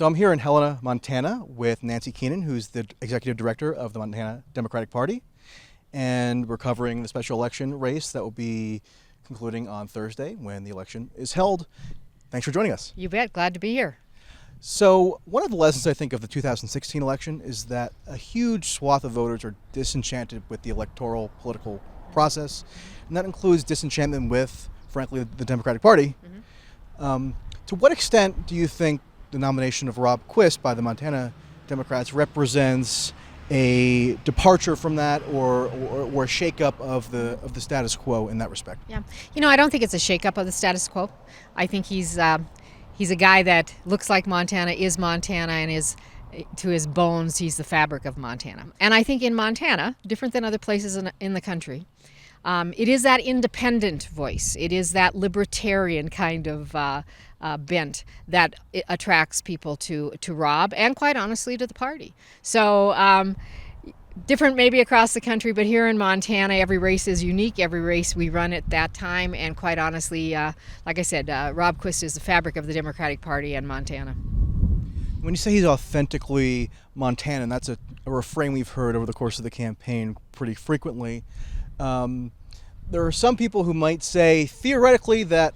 So I'm here in Helena, Montana with Nancy Keenan, who's the executive director of the Montana Democratic Party. And we're covering the special election race that will be concluding on Thursday when the election is held. Thanks for joining us. You bet. Glad to be here. So one of the lessons, I think, of the 2016 election is that a huge swath of voters are disenchanted with the electoral political process. And that includes disenchantment with, frankly, the Democratic Party. To what extent do you think the nomination of Rob Quist by the Montana Democrats represents a departure from that or a shakeup of the status quo in that respect? Yeah. I don't think it's a shakeup of the status quo. I think he's a guy that looks like Montana, is Montana, and is, to his bones, he's the fabric of Montana. And I think in Montana, different than other places in the country, it is that independent voice. It is that libertarian kind of bent that attracts people to Rob and, quite honestly, to the party. So different maybe across the country, but here in Montana, every race is unique. Every race we run at that time. And quite honestly, like I said, Rob Quist is the fabric of the Democratic Party and Montana. When you say he's authentically Montanan, that's a refrain we've heard over the course of the campaign pretty frequently. There are some people who might say, theoretically, that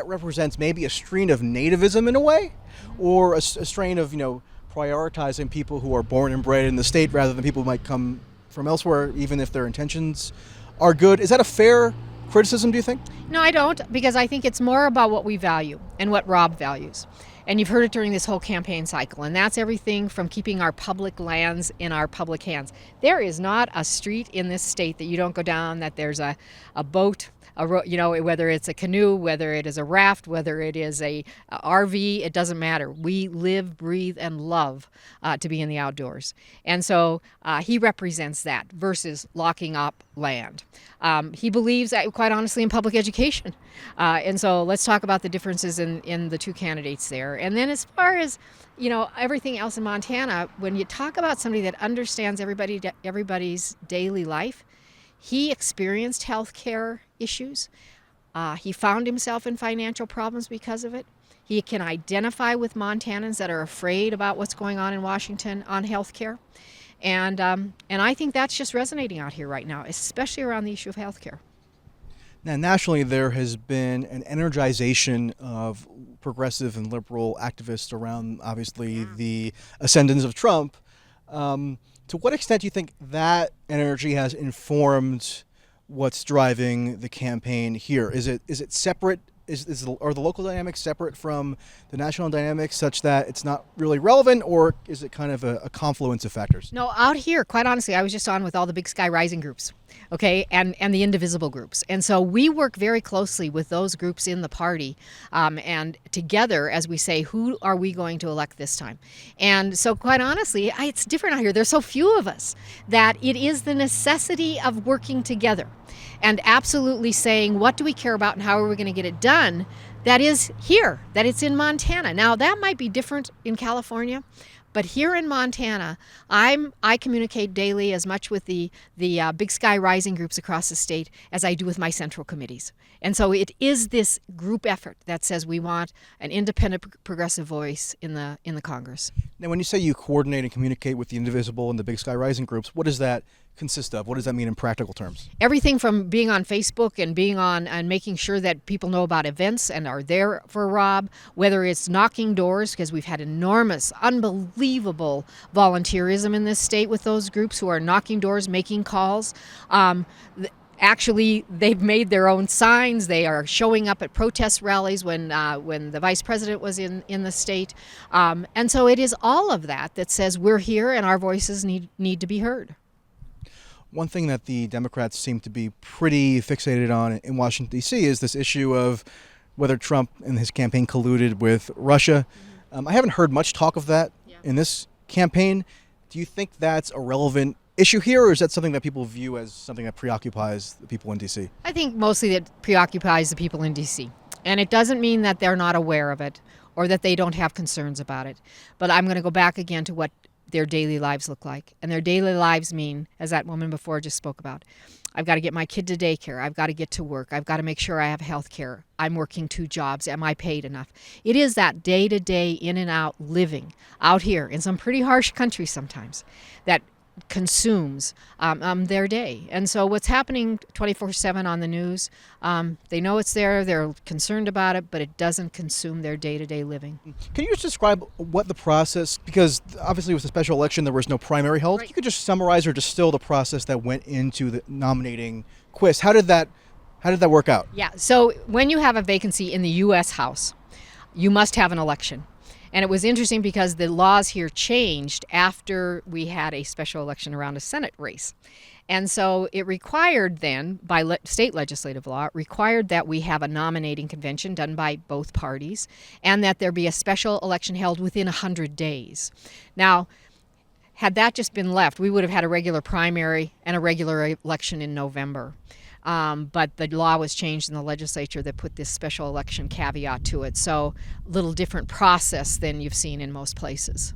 represents maybe a strain of nativism in a way, or a strain of, prioritizing people who are born and bred in the state rather than people who might come from elsewhere, even if their intentions are good. Is that a fair criticism, do you think? No, I don't, because I think it's more about what we value and what Rob values. And you've heard it during this whole campaign cycle, and that's everything from keeping our public lands in our public hands. There is not a street in this state that you don't go down that there's a boat, whether it's a canoe, whether it is a raft, whether it is a RV, it doesn't matter. We live, breathe, and love to be in the outdoors. And so he represents that versus locking up land. He believes, quite honestly, in public education. And so let's talk about the differences in the two candidates there. And then as far as, everything else in Montana, when you talk about somebody that understands everybody's daily life, he experienced health care issues. He found himself in financial problems because of it. He can identify with Montanans that are afraid about what's going on in Washington on health care. And I think that's just resonating out here right now, especially around the issue of health care. Now, nationally, there has been an energization of progressive and liberal activists around, obviously, the ascendance of Trump. To what extent do you think that energy has informed what's driving the campaign here? Is it separate? Are the local dynamics separate from the national dynamics such that it's not really relevant, or is it kind of a confluence of factors? No, out here, quite honestly, I was just on with all the Big Sky Rising groups, okay, and the Indivisible groups. And so we work very closely with those groups in the party, and together, as we say, who are we going to elect this time? And so quite honestly, it's different out here. There's so few of us that it is the necessity of working together and absolutely saying, what do we care about and how are we going to get it done? That is here, that it's in Montana. Now, that might be different in California, but here in Montana, I communicate daily as much with the Big Sky Rising groups across the state as I do with my central committees. And so it is this group effort that says we want an independent progressive voice in the Congress. Now, when you say you coordinate and communicate with the Indivisible and the Big Sky Rising groups, what does that consist of? What does that mean in practical terms? Everything from being on Facebook and being on and making sure that people know about events and are there for Rob, whether it's knocking doors, because we've had enormous, unbelievable volunteerism in this state with those groups who are knocking doors, making calls. Actually, they've made their own signs. They are showing up at protest rallies when the vice president was in the state. And so it is all of that says we're here and our voices need to be heard. One thing that the Democrats seem to be pretty fixated on in Washington, D.C. is this issue of whether Trump and his campaign colluded with Russia. I haven't heard much talk of that in this campaign. Do you think that's a relevant issue here, or is that something that people view as something that preoccupies the people in D.C.? I think mostly that preoccupies the people in D.C. And it doesn't mean that they're not aware of it or that they don't have concerns about it. But I'm going to go back again to what their daily lives look like. And their daily lives mean, as that woman before just spoke about, I've got to get my kid to daycare. I've got to get to work. I've got to make sure I have health care. I'm working 2 jobs. Am I paid enough? It is that day-to-day in and out living out here in some pretty harsh countries sometimes that consumes their day. And so what's happening 24/7 on the news, they know it's there, they're concerned about it, but it doesn't consume their day-to-day living. Can you just describe what the process, because obviously with the special election there was no primary held, Right. you could just summarize or distill the process that went into the nominating Quist. How did that work out? Yeah, so when you have a vacancy in the U.S. House, you must have an election. And it was interesting because the laws here changed after we had a special election around a Senate race. And so it required then, by state legislative law, it required that we have a nominating convention done by both parties and that there be a special election held within 100 days. Now, had that just been left, we would have had a regular primary and a regular election in November. But the law was changed in the legislature that put this special election caveat to it. So a little different process than you've seen in most places.